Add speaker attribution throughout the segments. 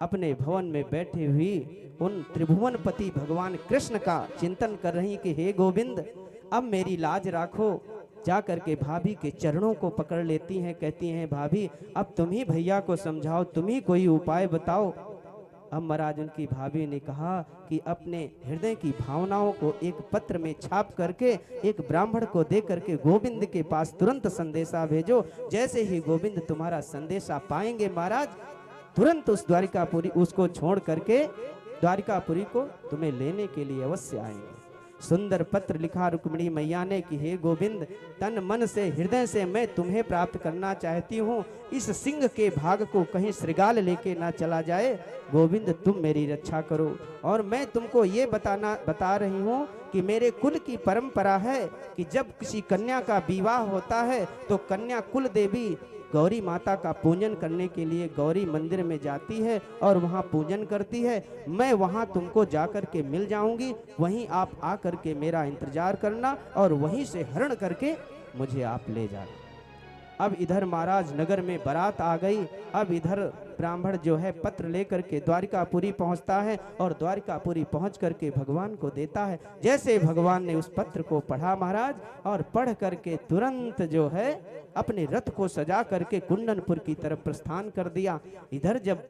Speaker 1: अपने भवन में बैठे हुई उन त्रिभुवनपति भगवान कृष्ण का चिंतन कर रही कि हे गोविंद, अब मेरी लाज राखो। जा करके भाभी के चरणों को पकड़ लेती हैं, कहती हैं भाभी अब तुम ही भैया को समझाओ, तुम ही कोई उपाय बताओ। अब महाराज उनकी भाभी ने कहा कि अपने हृदय की भावनाओं को एक पत्र में छाप करके एक ब्राह्मण को दे करके गोविंद के पास तुरंत संदेशा भेजो। जैसे ही गोविंद तुम्हारा संदेशा पाएंगे महाराज, तुरंत उस द्वारिकापुरी उसको छोड़ करके द्वारिकापुरी को तुम्हें लेने के लिए अवश्य आएंगे। सुंदर पत्र लिखा रुक्मिणी मैया ने कि हे गोविंद, तन मन से हृदय से मैं तुम्हें प्राप्त करना चाहती हूँ। इस सिंह के भाग को कहीं श्रृगाल लेके ना चला जाए। गोविंद तुम मेरी रक्षा करो। और मैं तुमको ये बता रही हूँ कि मेरे कुल की परंपरा है कि जब किसी कन्या का विवाह होता है तो कन्या कुल देवी गौरी माता का पूजन करने के लिए गौरी मंदिर में जाती है और वहाँ पूजन करती है। मैं वहाँ तुमको जाकर के मिल जाऊंगी, वहीं आप आकर के मेरा इंतजार करना और वहीं से हरण करके मुझे आप ले जाना। अब इधर महाराज नगर में बारात आ गई। अब इधर ब्राह्मण जो है पत्र लेकर के द्वारिकापुरी पहुंचता है और द्वारिकापुरी पहुंच करके भगवान को देता है। जैसे भगवान ने उस पत्र को पढ़ा महाराज, और पढ़ करके तुरंत जो है अपने रथ को सजा करके कुंडनपुर की तरफ प्रस्थान कर दिया। इधर जब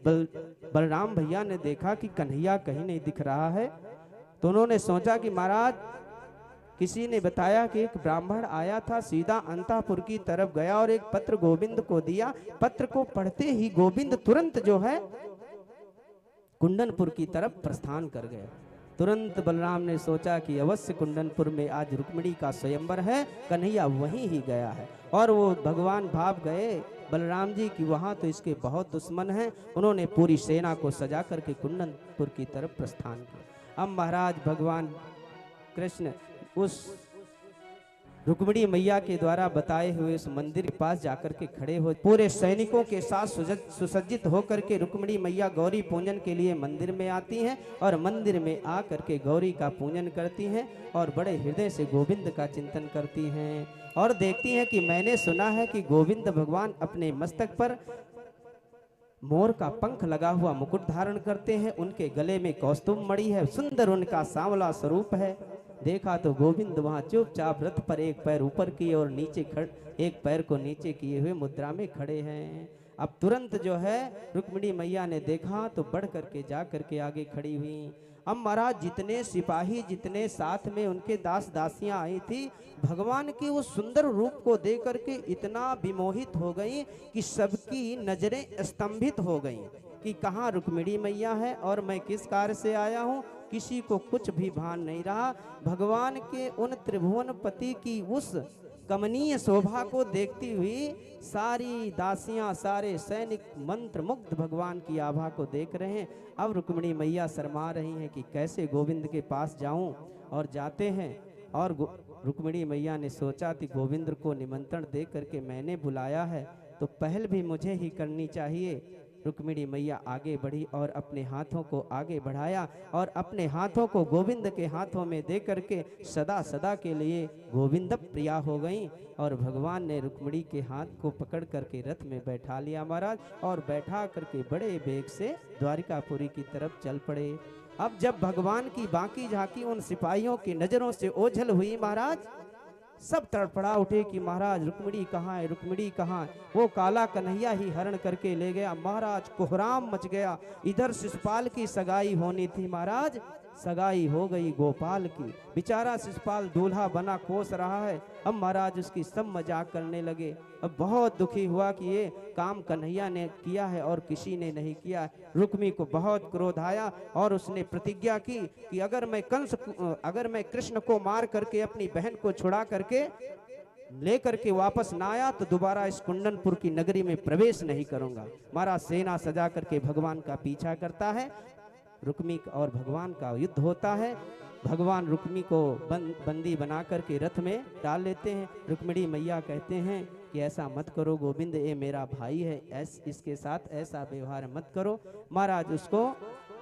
Speaker 1: बलराम भैया ने देखा कि कन्हैया कहीं नहीं दिख रहा है, तो उन्होंने सोचा कि महाराज किसी ने बताया कि एक ब्राह्मण आया था, सीधा अंतापुर की तरफ गया और एक पत्र गोविंद को दिया। पत्र को पढ़ते ही गोविंद तुरंत जो है कुंडनपुर की तरफ प्रस्थान कर गया। तुरंत बलराम ने सोचा कि अवश्य कुंडनपुर में आज रुक्मिणी का स्वयंवर है, कन्हैया वहीं ही गया है। और वो भगवान भाव गए बलराम जी की वहां तो इसके बहुत दुश्मन हैं। उन्होंने पूरी सेना को सजा करके कुंडनपुर की तरफ प्रस्थान किया। अब महाराज भगवान कृष्ण उस रुक्मिणी मैया के द्वारा बताए हुए उस मंदिर के पास जाकर के खड़े हो, पूरे सैनिकों के साथ सुसज्जित होकर के रुक्मिणी मैया गौरी पूजन के लिए मंदिर में आती हैं और मंदिर में आकर के गौरी का पूजन करती हैं और बड़े हृदय से गोविंद का चिंतन करती हैं। और देखती हैं कि मैंने सुना है कि गोविंद भगवान अपने मस्तक पर मोर का पंख लगा हुआ मुकुट धारण करते हैं, उनके गले में कौस्तुभ मणि है, सुंदर उनका सांवला स्वरूप है। देखा तो गोविंद वहां चुपचाप रथ पर एक पैर ऊपर किए और नीचे एक पैर को नीचे किए हुए मुद्रा में खड़े हैं। अब तुरंत जो है रुक्मिणी मैया ने देखा तो बढ़ करके जा करके आगे खड़ी हुई। अब महाराज जितने सिपाही, जितने साथ में उनके दास दासियां आई थी, भगवान की उस सुंदर रूप को देख करके इतना विमोहित हो गई कि सबकी नजरें स्तंभित हो गई कि कहाँ रुक्मिणी मैया है और मैं किस कार्य से आया हूँ। किसी को कुछ भी भान नहीं रहा। भगवान के उन त्रिभुवनपति की उस कमनीय शोभा को देखती हुई सारी दासियां, सारे सैनिक मंत्र मुग्ध भगवान की आभा को देख रहे हैं। अब रुक्मिणी मैया शर्मा रही हैं कि कैसे गोविंद के पास जाऊं, और जाते हैं। और रुक्मिणी मैया ने सोचा कि गोविंद को निमंत्रण दे करके मैंने बुलाया है तो पहल भी मुझे ही करनी चाहिए। रुक्मिणी मैया आगे बढ़ी और अपने हाथों को आगे बढ़ाया और अपने हाथों को गोविंद के हाथों में दे करके सदा सदा के लिए गोविंद प्रिया हो गई। और भगवान ने रुक्मिणी के हाथ को पकड़ करके रथ में बैठा लिया महाराज, और बैठा करके बड़े वेग से द्वारिकापुरी की तरफ चल पड़े। अब जब भगवान की बाकी झांकी उन सिपाहियों की नजरों से ओझल हुई महाराज, सब तड़पड़ा उठे कि महाराज रुक्मिणी कहाँ है, रुक्मिणी कहाँ है। वो काला कन्हैया ही हरण करके ले गया। महाराज कोहराम मच गया। इधर शिशुपाल की सगाई होनी थी महाराज, सगाई हो गई गोपाल की। बेचारा शिशुपाल दूल्हा बना कोस रहा है। अब महाराज उसकी सब मजाक करने लगे। अब बहुत दुखी हुआ कि ये काम कन्हैया ने किया है और किसी ने नहीं किया। रुक्मी को बहुत क्रोध आया और उसने प्रतिज्ञा की कि अगर मैं कृष्ण को मार करके अपनी बहन को छुड़ा करके लेकर के वापस ना आया तो दोबारा इस कुंडनपुर की नगरी में प्रवेश नहीं करूंगा। महाराज सेना सजा करके भगवान का पीछा करता है। रुक्मी और भगवान का युद्ध होता है। भगवान रुक्मी को बंदी बना करके रथ में डाल लेते हैं। रुक्मिणी मैया कहते हैं कि ऐसा मत करो गोविंद, ये मेरा भाई है, इसके साथ ऐसा व्यवहार मत करो। महाराज उसको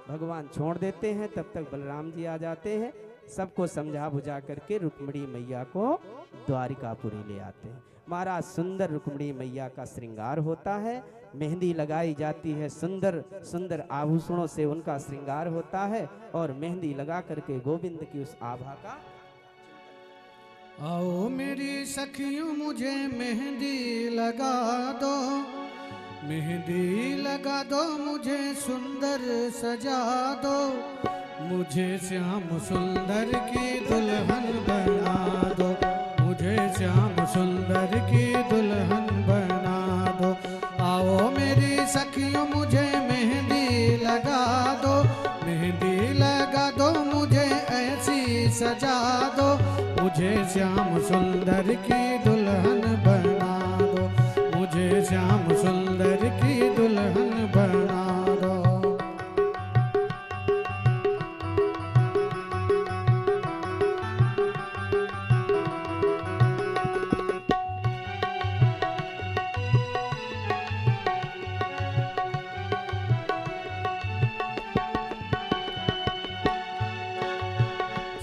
Speaker 1: भगवान छोड़ देते हैं। तब तक बलराम जी आ जाते हैं, सबको समझा बुझा करके रुक्मिणी मैया को द्वारिकापुरी ले आते हैं। महाराज सुंदर रुक्मिणी मैया का श्रृंगार होता है। मेहंदी लगाई जाती है, सुंदर सुंदर आभूषणों से उनका श्रृंगार होता है और मेहंदी लगा करके गोविंद की उस आभा का
Speaker 2: आओ मेरी सखियों मुझे मेहंदी लगा दो, मेहंदी लगा दो, मुझे सुंदर सजा दो, मुझे श्याम सुंदर की दुल्हन बना दो, मुझे श्याम सुंदर की दुल्हन बना दो। आओ मेरी सखियों मुझे मेहंदी लगा दो, मेहंदी लगा दो, मुझे ऐसी सजा दो, मुझे श्याम सुंदर की दुल्हन बना दो, मुझे श्याम सुंदर की दुल्हन बना दो।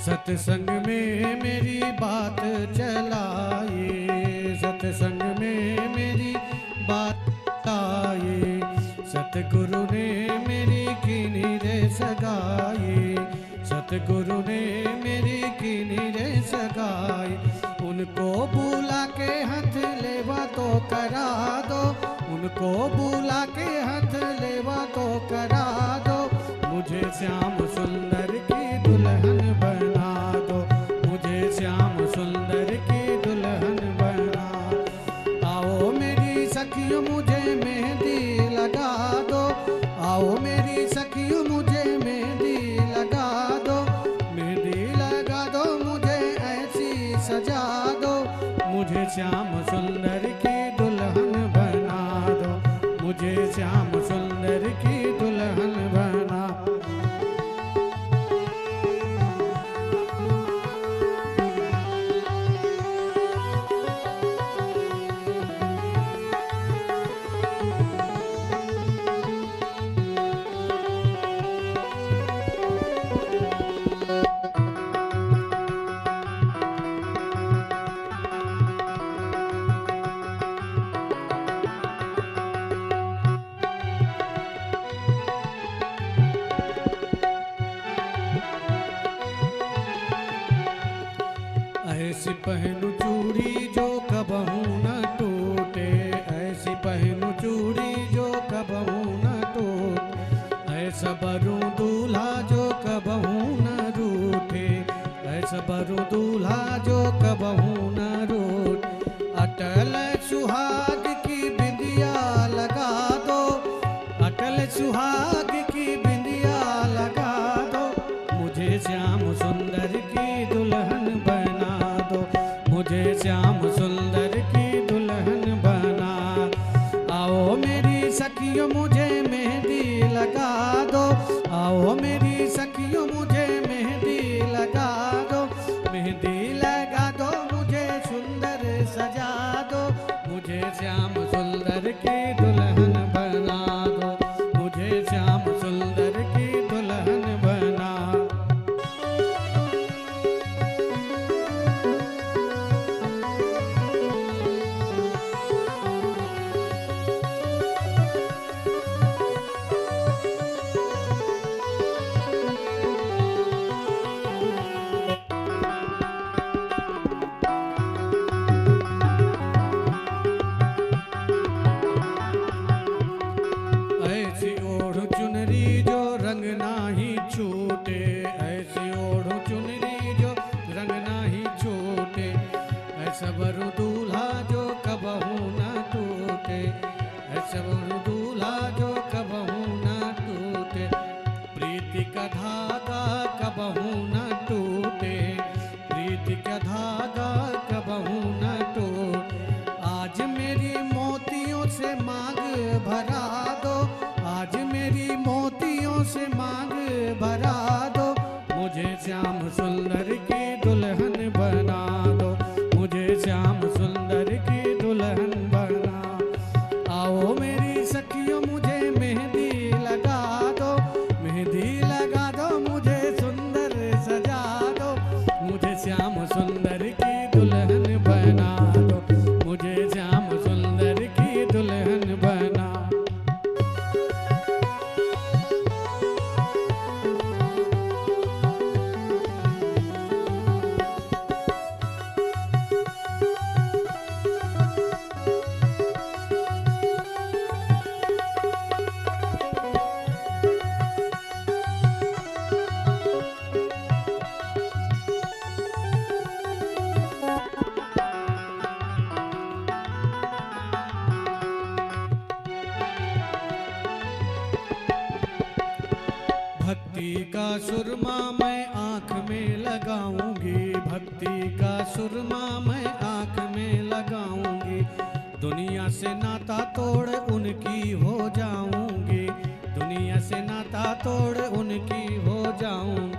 Speaker 2: सत्संग में मेरी बात चलाए, सत्संग में मेरी बात आए, सतगुरु ने मेरी कीनी रे सगाई, सतगुरु ने मेरी कीनी रे सगाई। उनको बुला के हाथ लेवा तो करा दो, उनको बुला के हाथ लेवा तो करा दो, मुझे श्याम सुंदर की दुल्हन बना दो, मुझे श्याम सुंदर की दुल्हन बना। आओ मेरी सखियों मुझे मेहंदी लगा दो, आओ मेरी सखियों मुझे मेहंदी लगा दो, मेहंदी लगा दो, मुझे ऐसी सजा दो, मुझे श्याम सुंदर की दुल्हन बना दो, मुझे श्याम सुंदर की दुल्हन बना। ऐसी पहनू चूड़ी जो कबहू न टूटे, ऐसी पहनू चूड़ी जो कबहू न टूटे, ऐसा बरू दूल्हा जो कबहू न रूठे, ऐसा बरू दूल्हा जो कबहू न रूठे। अटल सुहाग की बिंदिया लगा दो, अटल सुहाग की बिंदिया लगा दो, मुझे श्याम सुंदर की दुल्हन बना दो, मुझे श्याम सुंदर की दुल्हन बना। आओ मेरी सखियों मुझे मेहंदी लगा दो, आओ मेरी सखियों मुझे मेहंदी लगा दो, मेहंदी लगा दो, मुझे सुंदर सजा दो, मुझे श्याम सुंदर की दुल्हन बना दो, मुझे श्याम सुंदर की दुल्हन बना। ऐसी ओढ़ चुनरी जो रंग नाही छूटे, ऐसी ओढ़ चुनरी जो रंग नाही छूटे, ऐसा बरू दूल्हा जो कबहू न टूटे, ऐसा बरू दूल्हा जो कबहू न टूटे, प्रीति का धागा कबहू न टूटे, प्रीति का धागा कबहू न टूटे। आज मेरी मोतियों से मांग भरा दो, आज मेरी मोतियों से मांग भरा दो, मुझे श्याम सुंदर की दुल्हन बना दो, मुझे श्याम सुंदर की दुल्हन बना। आओ मेरी सखियों मुझे मेहंदी लगा दो, मेहंदी लगा दो, मुझे सुंदर सजा दो, मुझे श्याम सुंदर की दुल्हन बना दो, मुझे श्याम सुंदर की दुल्हन बना। भक्ति का सुरमा मैं आँख में लगाऊंगी, भक्ति का सुरमा मैं आँख में लगाऊंगी। दुनिया से नाता तोड़ उनकी हो जाऊंगी, दुनिया से नाता तोड़ उनकी हो जाऊं।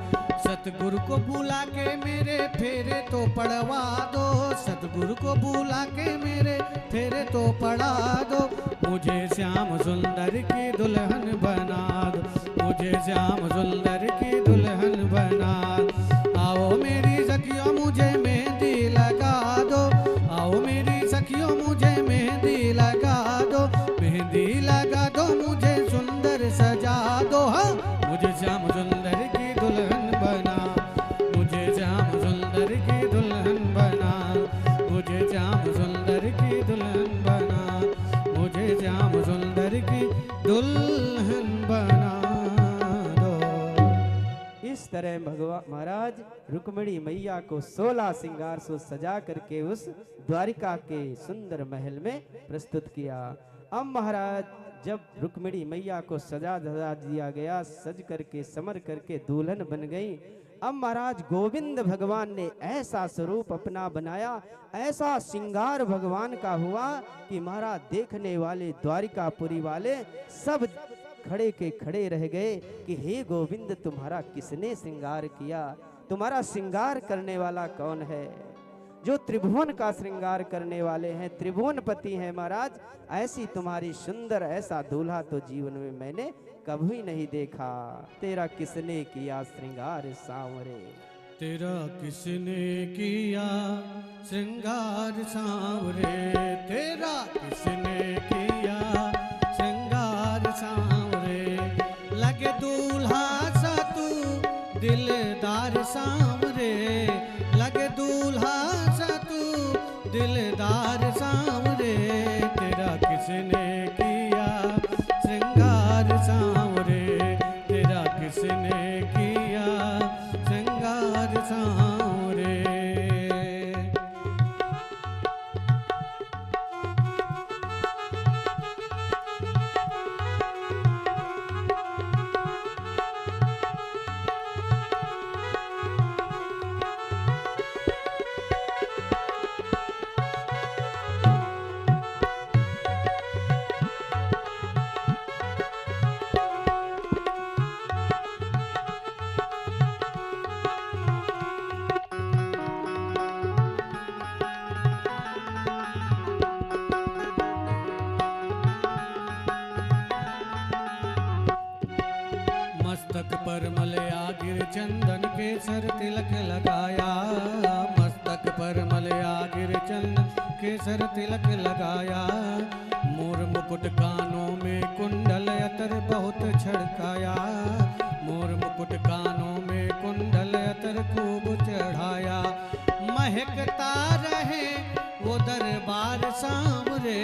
Speaker 2: सतगुरु को बुला के मेरे फेरे तो पड़वा दो, सतगुरु को बुला के मेरे फेरे तो पड़ा दो। मुझे श्याम सुंदर की दुल्हन बना दो, मुझे श्याम सुंदर की दुल्हन बना दो। आओ मेरी सखियों मुझे मेहंदी लगा दो, आओ मेरी सखियों मुझे मेहंदी लगा दो, मेहंदी लगा दो मुझे सुंदर सजा दो। हाँ मुझे श्याम सुंदर की दुल्हन बना, मुझे श्याम सुंदर की दुल्हन बना, मुझे श्याम सुंदर की दुल्हन बना, मुझे श्याम सुंदर की दुल्हन बना दो।
Speaker 1: इस तरह भगवान महाराज रुक्मिणी मैया को 16 श्रृंगार से सजा करके उस द्वारिका के सुंदर महल में प्रस्तुत किया। अब महाराज जब रुक्मिणी मैया को सजा धजा दिया गया, सज करके समर करके दुल्हन बन गई। अब महाराज गोविंद भगवान ने ऐसा स्वरूप अपना बनाया, ऐसा श्रृंगार भगवान का हुआ कि महाराज देखने वाले द्वारिकापुरी वाले सब खड़े के खड़े रह गए कि हे गोविंद तुम्हारा किसने श्रृंगार किया, तुम्हारा श्रृंगार करने वाला कौन है? जो त्रिभुवन का श्रृंगार करने वाले हैं, त्रिभुवनपति हैं महाराज। ऐसी तुम्हारी सुंदर ऐसा दूल्हा तो जीवन में मैंने कभी नहीं देखा। तेरा किसने किया श्रृंगार सांवरे,
Speaker 2: तेरा किसने किया श्रृंगार सांवरे, तेरा किसने किया श्रृंगार सांवरे। लगे दूल्हा सा तू दिलदार सांवरे, लगे दूल्हा सा तू दिलदार सांवरे। तेरा किसने किया श्रृंगार सांवरे, तेरा किसने किया श्रृंगार सांवरे। मस्तक पर मलया गिर चंदन केसर तिलक लगाया, मस्तक पर मलया गिर चंदन केसर तिलक लगाया। मोर मुकुट कानों में कुंडल अतर बहुत छड़काया, मोर मुकुट कानों में कुंडल अतर खूब चढ़ाया। महकता रहे वो दरबार सांवरे,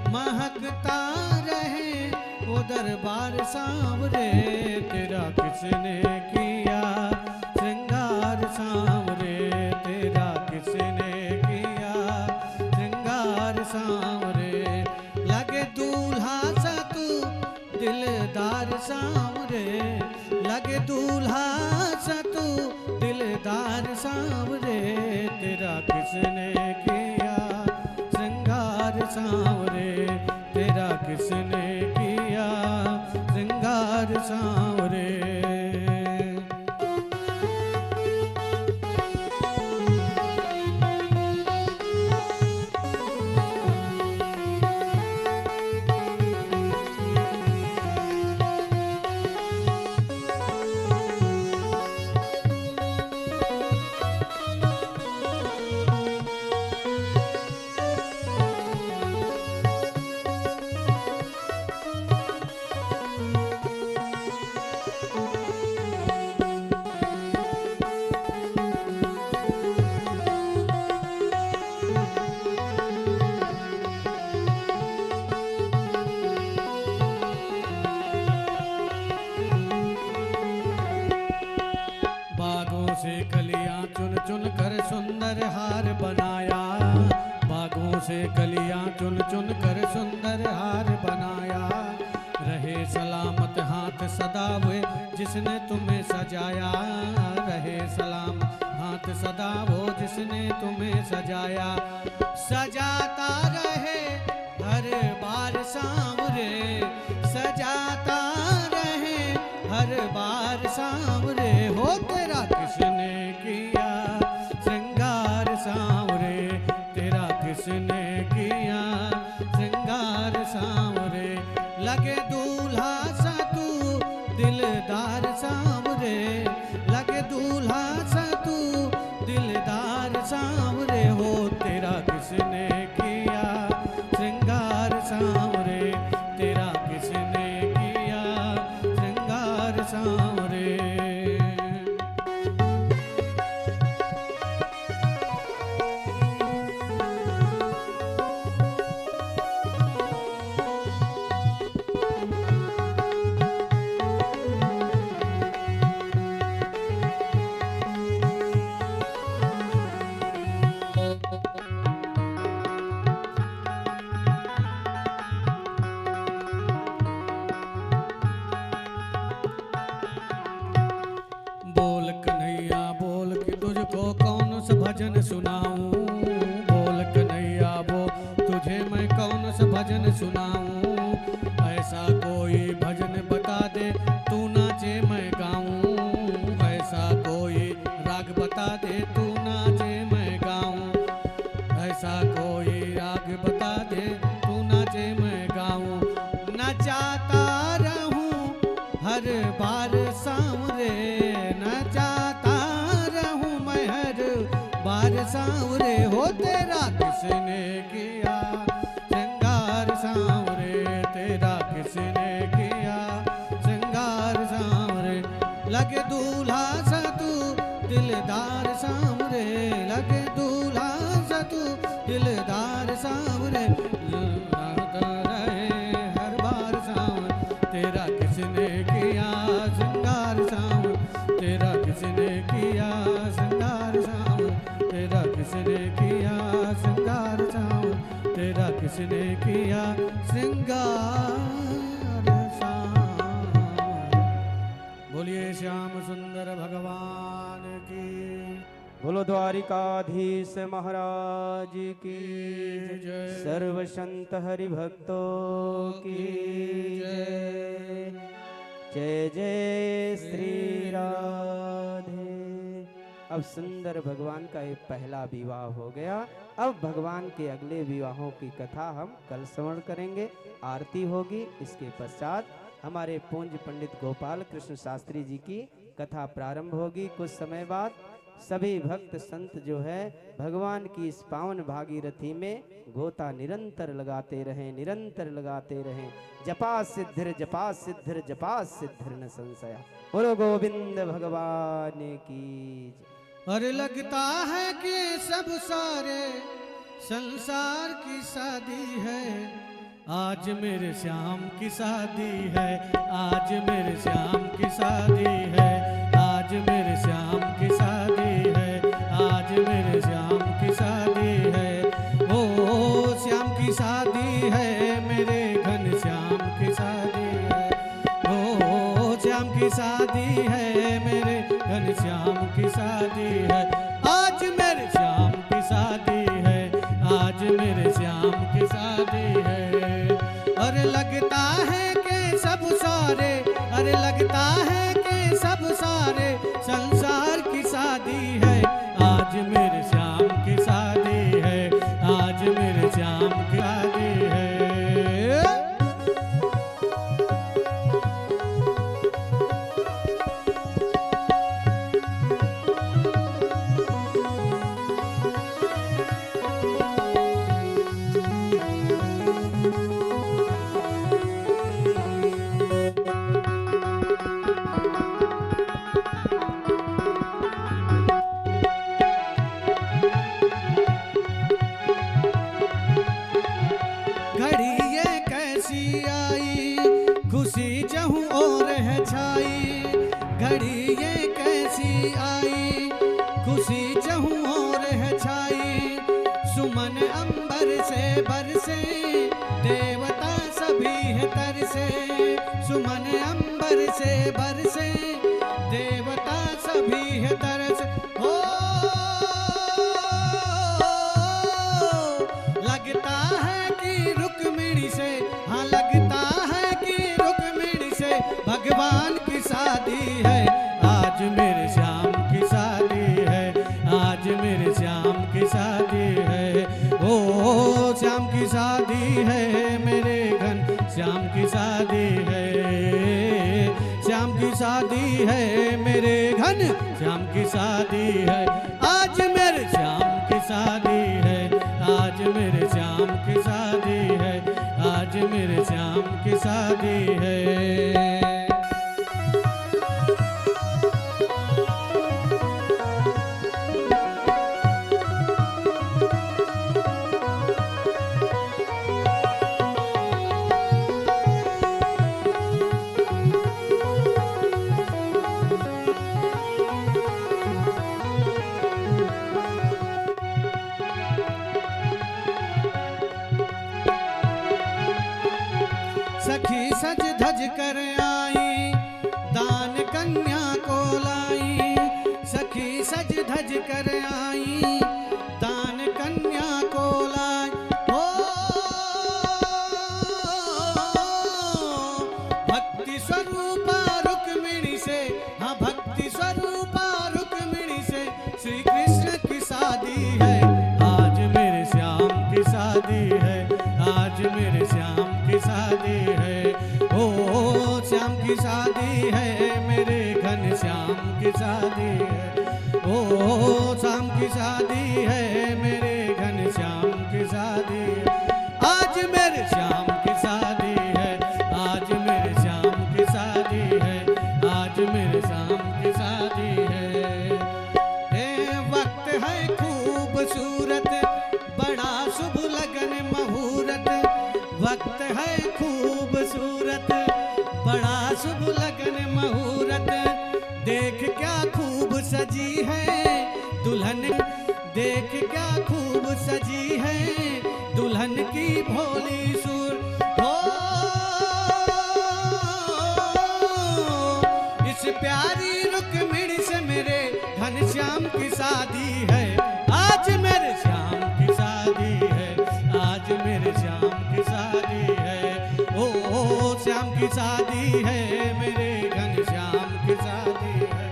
Speaker 2: महकता रहे वो दरबार सांवरे। तेरा किसने किया श्रृंगार सांवरे, तेरा किसने किया श्रृंगार सांवरे। लगे दूल्हा सा तू दिलदार सांवरे, लगे दूल्हा सा तू दिलदार सांवरे। तेरा किसने किया श्रृंगार सांवरे, तेरा किसने किया श्रृंगार सांवरे। से कलियां चुन चुन कर सुंदर हार बनाया, बागों से कलियां चुन चुन कर सुंदर हार बनाया। रहे सलामत हाथ सदा वे जिसने तुम्हें सजाया, रहे सलाम हाथ सदा वो जिसने तुम्हें सजाया। सजाता रहे हर बार सांवरे, सजाता रहे हर बार सांवरे, हो तेरा किसने किया श्रृंगार सांवरे, तेरा किसने किया श्रृंगार सांवरे। लगे दूल्हा सा तू दिलदार सांवरे, लगे दूल्हा सा तू दिलदार सांवरे, हो तेरा किसने किया श्रृंगार सांवरे, तेरा किसने किया श्रृंगार सांवरे। बोल कन्हैया बोल कि तुझको कौन सा भजन सुनाऊं, बोल कन्हैया बोल तुझे मैं कौन सा भजन सुनाऊं। ऐसा कोई भजन बता दे तू नाचे मैं गाऊं, ऐसा कोई राग बता दे तू नाचे मैं गाऊं, ऐसा कोई राग बता दे तू नाचे मैं गाऊं। नचाता रहूं हर बार सांवरे, नचाता रहूं मैं हर बार सांवरे, हो तेरा किसने किया श्रृंगार सांवरे, तेरा किसने किया श्रृंगार सांवरे। लगे दूल्हा सा तू दिलदार सांवरे, लगे दूल्हा सा तू दिलदार सांवरे, लगाता रहे हर बार सांवरे, तेरा किसने किया श्रृंगार सांवरे, तेरा किसने किया श्रृंगार सांवरे, तेरा किसने किया श्रृंगार सांवरे, तेरा किसने किया श्रृंगार सांवरे। बोलिए श्याम सुंदर भगवान की,
Speaker 1: बोलो द्वारिकाधीश महाराज की
Speaker 2: जय।
Speaker 1: सर्व संत हरि भक्तों की जय। जय जय श्री राधे। अब सुंदर भगवान का एक पहला विवाह हो गया। अब भगवान के अगले विवाहों की कथा हम कल श्रवण करेंगे। आरती होगी, इसके पश्चात हमारे पूज्य पंडित गोपाल कृष्ण शास्त्री जी की कथा प्रारंभ होगी। कुछ समय बाद सभी भक्त संत जो है भगवान की इस पावन भागीरथी में गोता निरंतर लगाते रहें, निरंतर लगाते रहें। जपा सिद्धिर जपा सिद्धिर जपा सिद्धिर न संशया। बोलो गोविंद भगवान की जय।
Speaker 2: अरे लगता है कि सब सारे संसार की शादी है, आज मेरे श्याम की शादी है, आज मेरे श्याम की शादी है, आज मेरे श्याम की शादी है, आज मेरे श्याम की शादी है। ओ श्याम की शादी है, मेरे घन श्याम की शादी है। ओ श्याम की शादी है, मेरे घन श्याम की शादी है। आज मेरे श्याम की शादी है, आज मेरे श्याम की शादी है। अरे लगता है कि सब सारे, अरे लगता है कि सब सारे संसार की शादी है, आज मेरे श्याम की शादी है, आज मेरे श्याम की शादी है। घड़ी ये कैसी आई, खुशी जहूं और है छाई। सुमन अंबर से बरसे, देवता सभी है तरसे। सुमन अंबर से बरसे, की शादी है, आज मेरे श्याम की शादी है, आज मेरे श्याम की शादी है। ओ श्याम की शादी है, मेरे घन श्याम की शादी है, श्याम की शादी है, मेरे घन श्याम की शादी है। आज मेरे श्याम की शादी है, आज मेरे श्याम की शादी है, आज मेरे श्याम की शादी है। सखी सज धज कर आई, दान कन्या को लाई, सखी सज धज कर आई, दान कन्या को लाई। ओ भक्ति स्वरूपा रुक्मिणी से, हाँ भक्ति स्वरूपा रुक्मिणी से श्री कृष्ण की शादी है, आज मेरे श्याम की शादी है, आज मेरे श्याम की शादी है। ओ श्याम की शादी है, मेरे घन श्याम की शादी है, ओ श्याम की शादी है, मेरे घन श्याम की शादी है। आज मेरे श्याम की शादी है, आज मेरे श्याम की शादी है, आज मेरे श्याम की शादी है। वक्त है खूबसूरत, बड़ा शुभ लगन मुहूर्त, वक्त है खूबसूरत, बड़ा शुभ लगन मुहूर्त। देख क्या खूब सजी है दुल्हन, देख क्या खूब सजी है दुल्हन की भोली सुर। हो इस प्यारी रुक्मिणी से मेरे घनश्याम की शादी है, आज मेरे श्याम की शादी है, आज मेरे श्याम की शादी है। ओ श्याम की शादी है, मेरे घनश्याम की शादी है,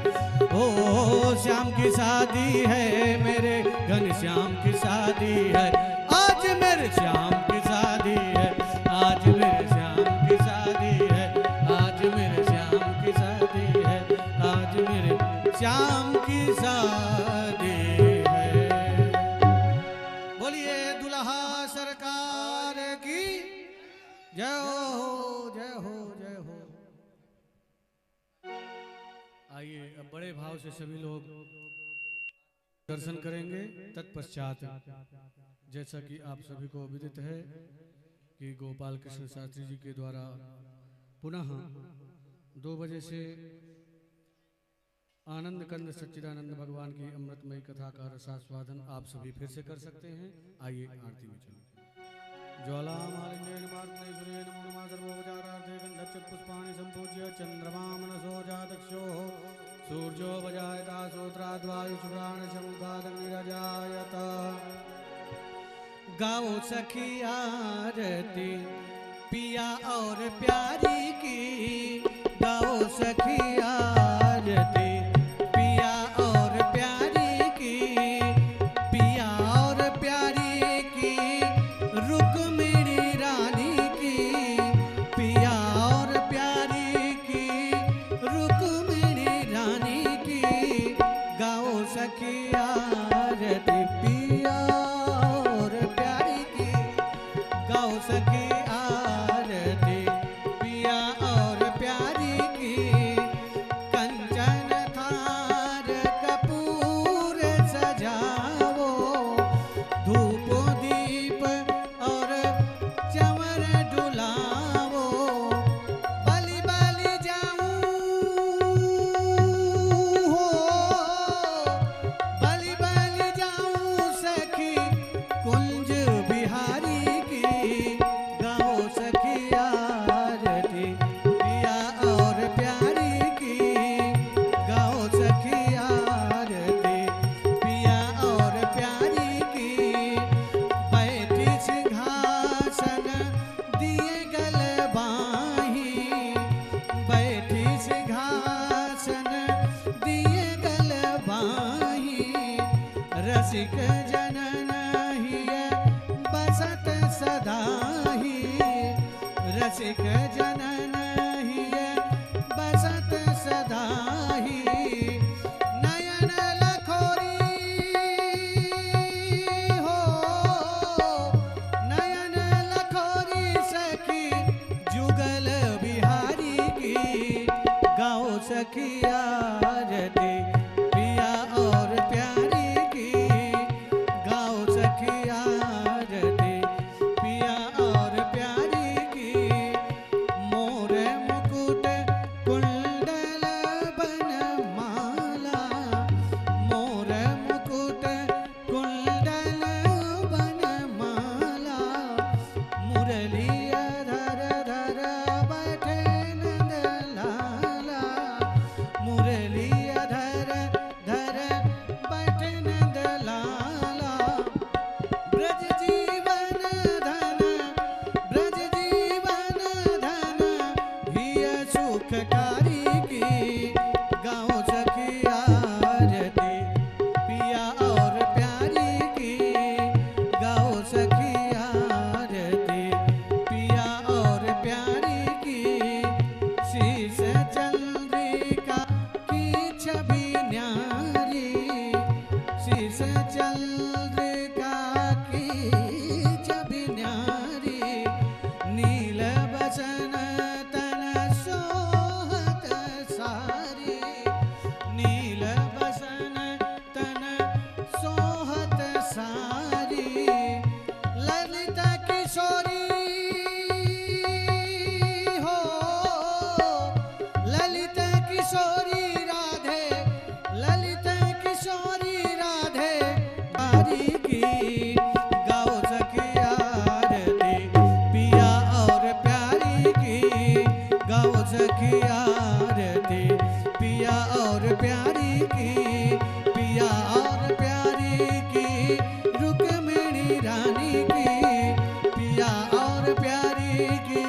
Speaker 2: ओ श्याम की शादी है, मेरे घनश्याम की शादी है। आज मेरे श्याम की शादी है, आज मेरे श्याम की शादी है, आज मेरे श्याम की शादी है, आज मेरे श्याम की शादी है। बोलिए दुल्हा सरकार की जय हो, जय हो, जय हो। आइए अब बड़े भाव से सभी लोग दर्शन करेंगे। तत्पश्चात जैसा कि आप सभी को विदित है कि गोपाल कृष्ण शास्त्री जी के द्वारा पुनः 2 बजे से आनंद कंद सच्चिदानंद भगवान की अमृतमयी कथा का रसास्वादन आप सभी फिर से कर सकते हैं। आइए आरती में चलें। ज्वाला मालिन्येन मार्तने सूर्येन मूर्मा सर्वोपचारार्थे गन्धच्युत पुष्पाणि सम्पूज्य चन्द्रमा मनसो जातक्षो सूर्यो वजायता सूत्राद्वायु शुभ्राण शमुखादग्निरजायत। गाओ सखी आरती पिया और प्यारी की, गाओ सखी आरती पिया और प्यारी की, पिया और प्यारी की रुक्मिणी रानी की, पिया और प्यारी की रुक्मिणी रानी की। गाओ सखी आरती पिया और प्यारी की, गाओ सखी आरती पिया और प्यारी की, रसिक जनन हिय बसत सदाही नयन लखोरी हो नयन लखोरी सखी जुगल बिहारी की गाओ सखिया रति पिया और प्यारी की गाओ सखिया रति पिया और प्यारी की मोर मुकुट कुंडल बनमाला मोर मुकुट कुंडल बनमाला मुरली धर धर बैठे नंदलाला मुरली धर धर बैठे नंदलाला ब्रज जीवन धन ब्रज जीवन धन हिय सुखकारी की गाँव सखिया रति पिया और प्यारी की गाँव सखिया रति पिया और प्यारी की शीश चंद्रिका की छवि न्यारी शीश चंद्रिका की छवि न्यारी नील बसन तन सोहत सारी नील बसन तन सोहत सारी ललिता किशोरी हो ललिता किशोरी राधे ललिता किशोरी राधे बारी की गाओ सखिया रति पिया और प्यारी की गाओ सखिया रति पिया और प्यारी की पिया और प्यारी की रुक्मिणी रानी की पिया और प्यारी की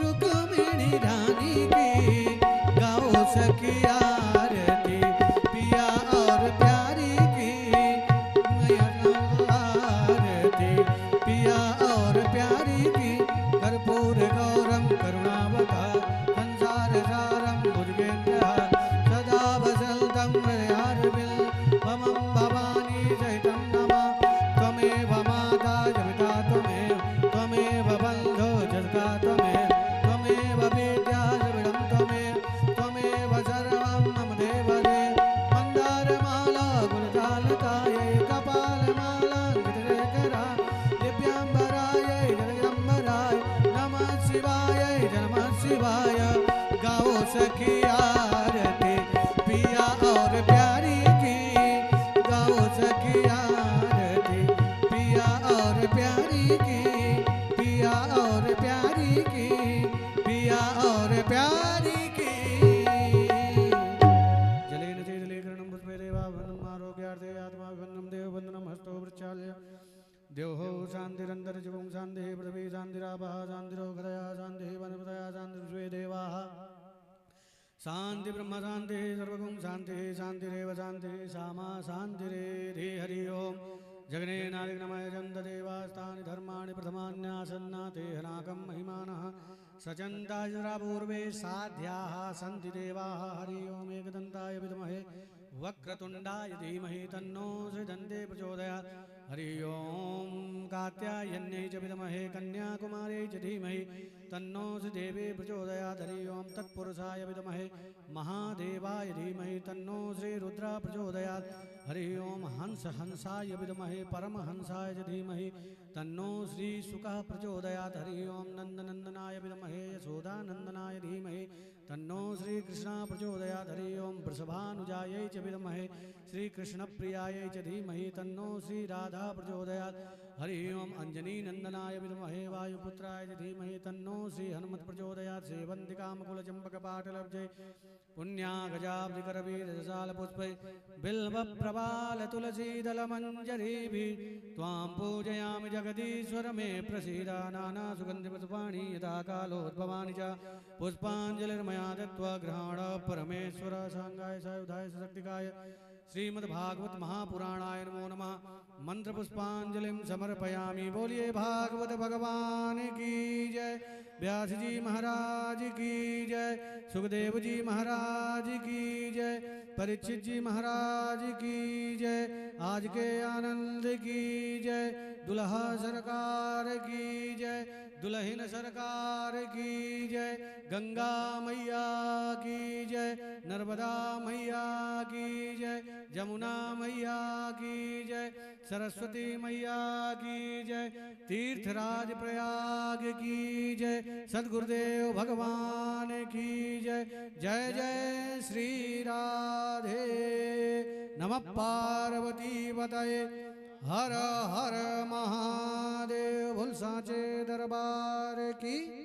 Speaker 2: रुक्मिणी रानी की गाओ सखिया रति पिया और प्यारी की रति पिया और प्यारी की कर्पूर गौरम करुणावता संसार सारम भुजगेन्द्र सदा वसंतम हृदयारविल ममं भवानी सहितं नमः त्वमेव माता जपिता त्वमेव बन्धो जगता त्वमेव विद्या द्रविडं त्वमेव सर्वं मम देवदेव मन्दारमाला गुलजालतायै कपालमाला गजरेकरा दिव्याम्बरायै जगदम्बराय नमः शिवाय गाओ सखिया रति पिया और प्यारी की गाओ सखिया रति पिया और प्यारी की पिया और प्यारी की पिया और प्यारी की जलेन चेदलेकरणं पुष्पे देवाभरणम् आरोग्यार्थे आत्माभिवन्दनं देववन्दनं हस्तो वृक्षालय देवो शान्तिरन्तरिजगुं शान्तिः पृथिवी शान्तिरापः शान्तिरोगदया शान्तिः वनपतया शान्तिर्विश्वे देवाः शान्ति ब्रह्म शान्तिः सर्वगुं शान्तिः शान्तिरेव शान्तिः सामा शान्तिरेधि हरि ओम् जगनेनादिग्नमय चन्ददेवास्तानि धर्माणि प्रथमान्यासन्नाते हनाकं महिमानः सचन्तायुरापूर्वे साध्याः सन्ति देवाः हरि ओम् एकदन्ताय विद्महे वक्रतुण्डाय धीमहि तन्नो श्रीदन्ते प्रचोदयात् हरि ओम् कात्यायन्यै च विद्महे कन्याकुमार्यै च धीमहि तन्नो श्रीदेवी प्रचोदयात् हरि ओम् तत्पुरुषाय विद्महे महादेवाय धीमहि तन्नो श्रीरुद्र प्रचोदयात् हरि ओम् हंसाय विद्महे परमहंसाय च धीमहि तन्नो श्रीशुकः प्रचोदयात् हरि ओम् नन्दनन्दनाय विद्महे यशोदानन्दनाय धीमहि तन्नो श्रीकृष्ण प्रचोदयात् हरि ओम् वृषभानुजायै च विद्महे श्रीकृष्णप्रियायै च धीमहि तन्नो श्रीराधा प्रचोदयात् हरि ओम् अञ्जनीनन्दनाय विद्महे वायुपुत्राय च धीमहि तन्नो श्रीहनुमत् प्रचोदयात् सेवन्तिकामकुलचम्पकपाटलब्जे पुण्यागजाब्धिकरवीरजसालपुष्पै बिल्वप्रवालतुलसीदलमञ्जरीभिः त्वां पूजयामि जगदीश्वर मे प्रसीद नानासुगन्धिपुष्पाणि यथा कालोद्भवानि च पुष्पाञ्जलिर्मया दत्त्वा गृहाण परमेश्वर साङ्गाय विष्णुपदाय सायुधाय सशक्तिकाय श्रीमद्भागवत महापुराणाय नमो नमः। मंत्र पुष्पांजलिं समर्पयामि। बोलिए भागवत भगवान की जय। व्यास जी महाराज की जय। सुखदेव जी महाराज की जय। परीक्षित जी महाराज की जय। आज के आनंद की जय। दुल्हा सरकार की जय। दुल्हन सरकार की जय। गंगा मैया की जय। नर्मदा मैया की जय। जमुना मैया की जय। सरस्वती मैया की जय। तीर्थराज प्रयाग की जय। सद्गुरुदेव भगवान की जय। जय जय श्री राधे। नमः पार्वती पतये। हर हर महादेव। भूल सांचे दरबार की